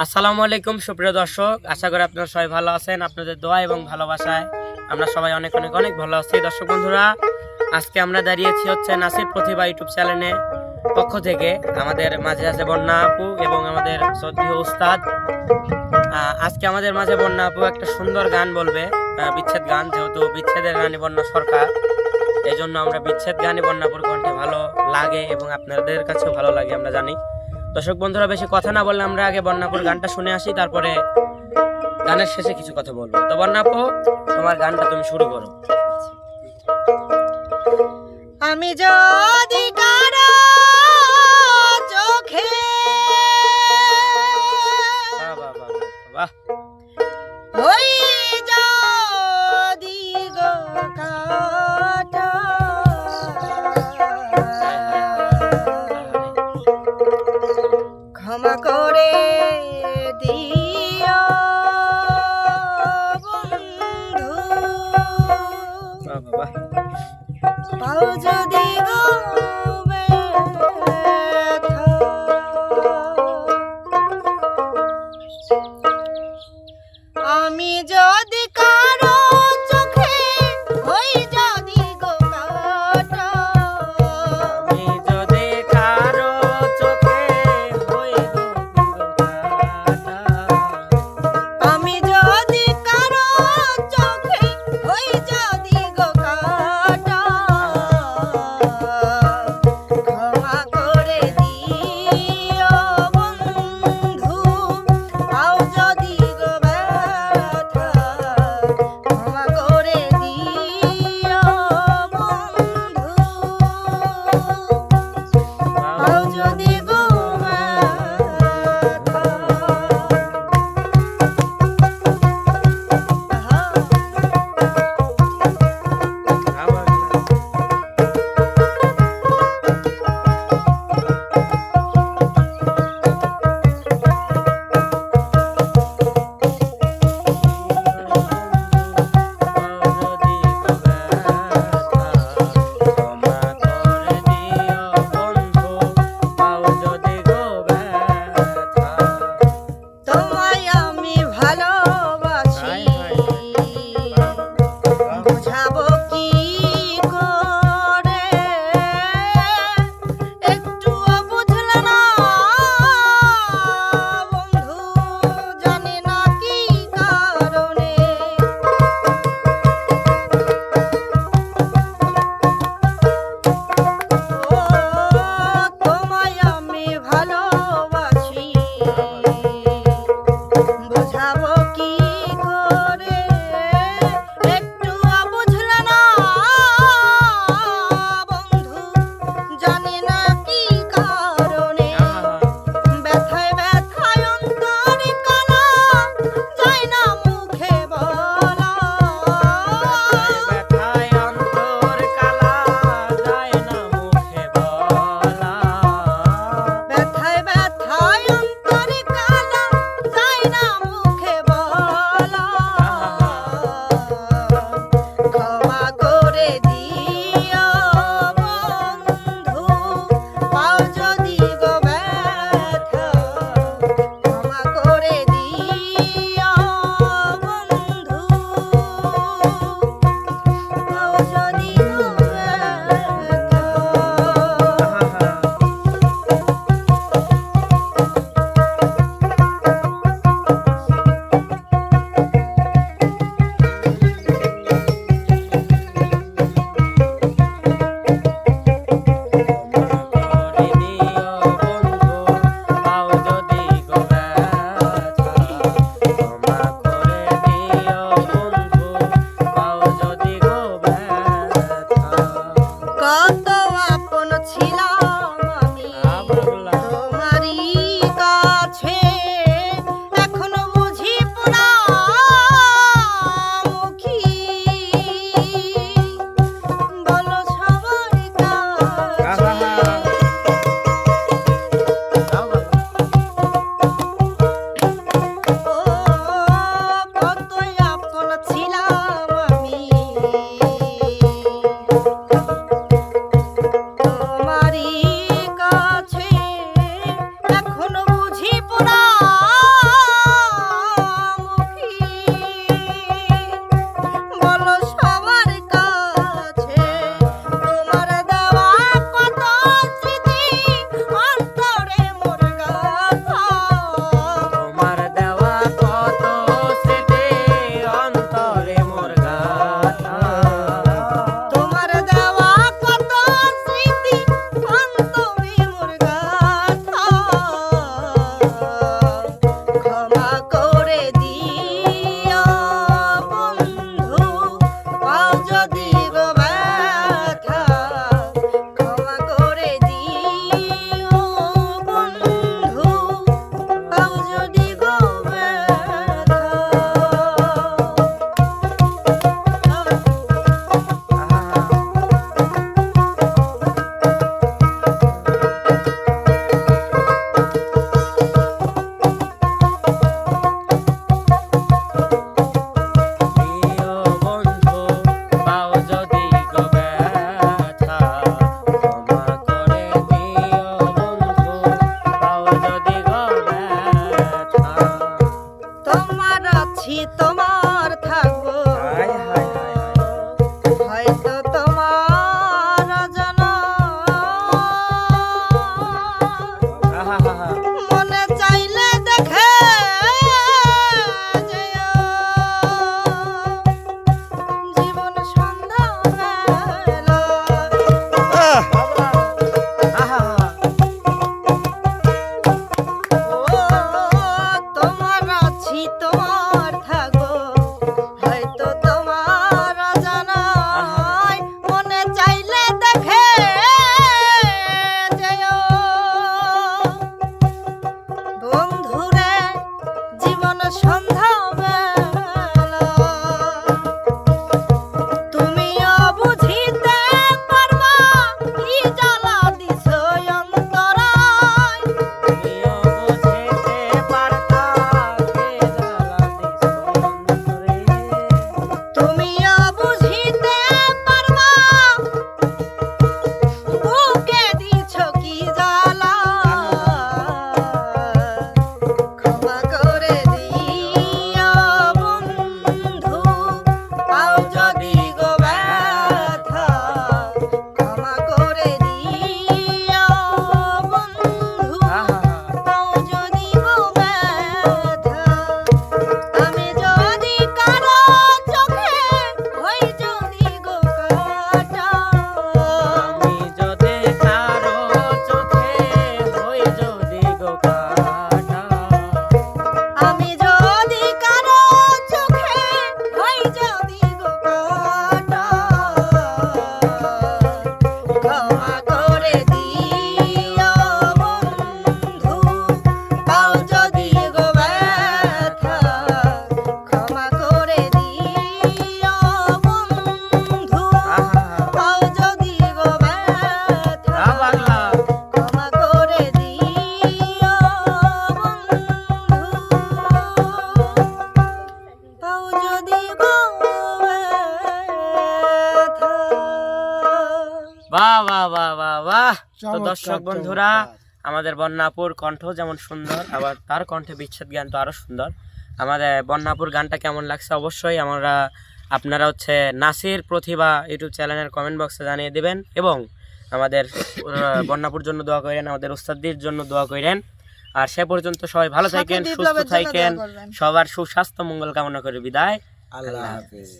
আসসালামু আলাইকুম সুপ্রিয় দর্শক, আশা করি আপনারা সবাই ভালো আছেন। আপনাদের দোয়া এবং ভালোবাসায় আমরা সবাই অনেক অনেক অনেক ভালো আছি। দর্শক বন্ধুরা, আজকে আমরা দাঁড়িয়েছি হচ্ছে নাসির প্রতিভা ইউটিউব চ্যানেলের পক্ষ থেকে। আমাদের মাঝে আছে বন্যা আপু এবং আমাদের শ্রদ্ধেয় উস্তাদ। আজকে আমাদের মাঝে বন্যা আপু একটা সুন্দর গান বলবে, বিচ্ছেদ গান। যেহেতু বিচ্ছেদের গানে বন্যা সরকার, এই জন্য আমরা বিচ্ছেদ গানে বন্যা আপুর কণ্ঠে ভালো লাগে এবং আপনাদের কাছেও ভালো লাগে আমরা জানি। দর্শক বন্ধুরা, বেশি কথা না বললে আমরা আগে বন্যাপুর গানটা শুনে আসি, তারপরে গানের শেষে কিছু কথা বলবো। তো বন্যাপু, তোমার গানটা তুমি শুরু করো। আমি যদি কারো চোখে বাহ বাহ বাহ বাহ। হই যদি গো কাটা, ক্ষমা করে দিও বন্ধু, বাহ বাহ বাহ। পাও যদি গো ক্ষমা করে দিও বন্ধু পাও যদি গো ব্যথা ক্ষমা করে দিও বন্ধু পাও যদি গো ব্যথা আমি যদি কারো চোখে হই যদি গো কাটা আমি যদি কারো চোখে হই যদি গো কাটা, আমি যদি কারো চোখে হই যদি গো কাটা ক্ষমা করে দিও বন্ধু পাও যদি গো ব্যথা ক্ষমা করে দিও বন্ধু পাও যদি গো ব্যথা বাংলা ক্ষমা করে দিও বন্ধু পাও যদি গো ব্যথা। বাহ বাহ বাহ বাহ বাহ। তো চমৎকার, দর্শক বন্ধুরা, চমৎকার। আমাদের বন্যাপুর কণ্ঠ যেমন সুন্দর, আবার তার কণ্ঠে বিচ্ছেদ জ্ঞান তো আরো সুন্দর। আমাদের বন্যাপুর গানটা কেমন লাগছে অবশ্যই আপনারা হচ্ছে নাসির প্রতিভা ইউটিউব চ্যানেলের কমেন্ট বক্সে জানিয়ে দিবেন, এবং আমাদের বন্যাপুর জন্য দোয়া করেন, আমাদের উস্তাদদের জন্য দোয়া করেন। আর সে পর্যন্ত সবাই ভালো সাথে থাকেন, সুস্থ বিপ্লবের জন্য দোয়া থাকেন, করবেন। সবার সুস্বাস্থ্য মঙ্গল কামনা করে বিদায়। আল্লাহ হাফেজ।